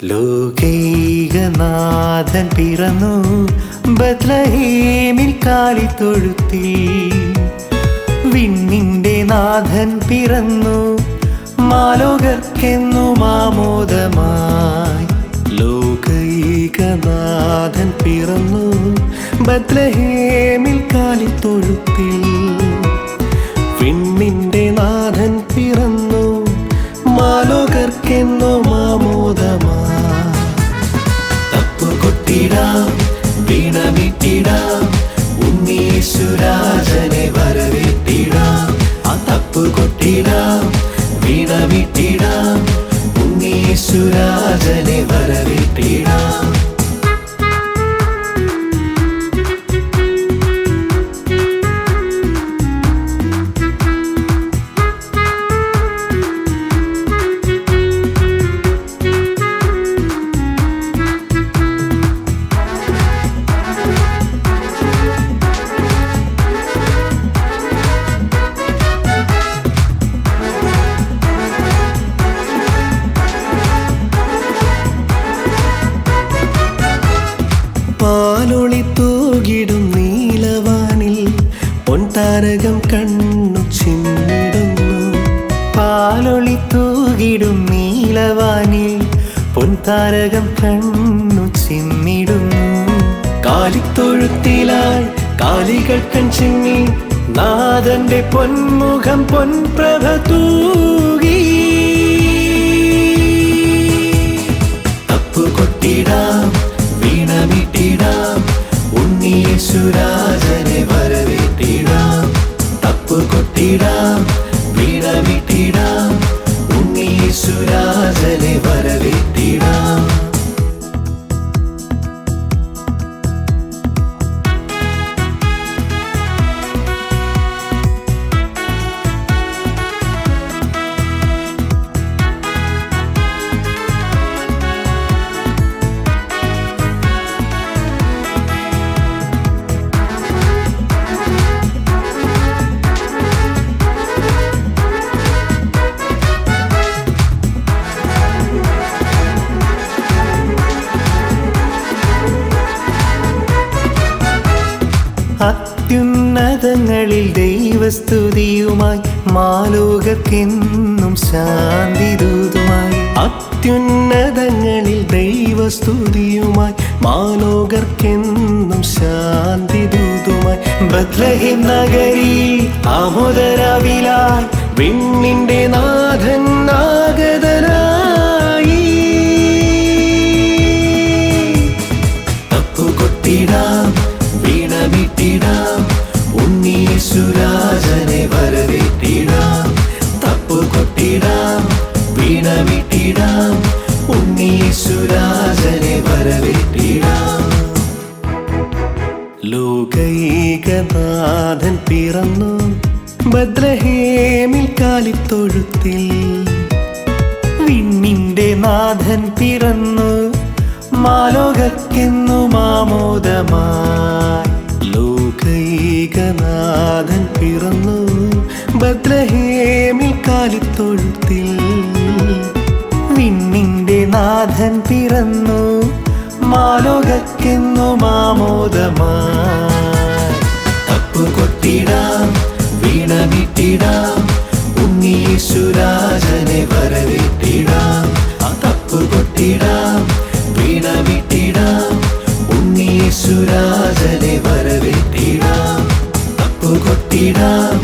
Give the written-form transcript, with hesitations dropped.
ലോകൈകനാഥൻ പിറന്നു ബത്ലഹേമിൽ കാലിത്തൊഴുത്തിൽ. വിണ്ണിന്റെ നാഥൻ പിറന്നു മാലോകർക്കെന്നും ആമോദമായി. ലോകൈകനാഥൻ പിറന്നു ബത്ലഹേമിൽ കാലിത്തൊഴുത്തിൽ. വിണ്ണിന്റെ നാഥൻ പിറന്നു മാലോകർക്കെന്നും ആമോദമായി. തപ്പുകൊട്ടിടാം, വീണമിട്ടിടാം, ഉണ്ണീയേശുരാജനെ വരവേറ്റിടാം. ആ തപ്പുകൊട്ടിടാം, വീണമിട്ടിടാം, ഉണ്ണീയേശുരാജനെ വരവേറ്റിടാം. പാലൊളി തൂകിടും നീലവാനിൽ പൊൻതാരകം കണ്ണു ചിമ്മിടുന്നു. പാലൊളി തൂകിടും നീലവാനിൽ പൊൻതാരകം കണ്ണു ചിമ്മിടുന്നു. കാലിത്തൊഴുത്തിലായി കാലികൾ കൺചിമ്മി നാഥന്റെ പൊന്മുഖം പൊൻപ്രഭ തൂകി. തപ്പുകൊട്ടിടാം, വീണമിട്ടിടാം, ഉണ്ണീയേശുരാജനെ വരവേറ്റിടാം. തപ്പുകൊട്ടിടാം, വീണമിട്ടിടാം, ഉണ്ണീയേശുരാജനെ വരവേറ്റിടാം. അത്യുന്നതങ്ങളിൽ ദൈവസ്തുതിയുമായി മാലോകർക്കെന്നും ശാന്തിദൂതുമായി. അത്യുന്നതങ്ങളിൽ ദൈവസ്തുതിയുമായി മാലോകർക്കെന്നും ശാന്തിദൂതുമായി. ബത്ലഹേം നഗരിയിൽ ആമോദരാവിലായി വിണ്ണിന്റെ നാഥൻ ആഗതനായി. തപ്പുകൊട്ടിടാം, വീണമിട്ടിടാം, ഉണ്ണീയേശുരാജനെ വരവേറ്റിടാം. തപ്പുകൊട്ടിടാം, വീണമിട്ടിടാം, ഉണ്ണീയേശുരാജനെ വരവേറ്റിടാം. ലോകൈകനാഥൻ പിറന്നു ബത്ലഹേമിൽ കാലിത്തൊഴുത്തിൽ. വിണ്ണിന്റെ നാഥൻ പിറന്നു മാലോകർക്കെന്നും ആമോദമായി. ലോകൈകനാഥൻ പിറന്നു ബത്ലഹേമിൽ കാലിത്തൊഴുത്തിൽ. വിണ്ണിന്റെ നാഥൻ പിറന്നു മാലോകർക്കെന്നും ആമോദമായി. തപ്പുകൊട്ടിടാം, വീണമിട്ടിടാം, ഉണ്ണീയേശുരാജനെ വരവേറ്റിടാം. ആ തപ്പുകൊട്ടിടാം, വീണമിട്ടിടാം, ഉണ്ണീയേശുരാജനെ വരവേറ്റിടാം. തപ്പുകൊട്ടിടാം,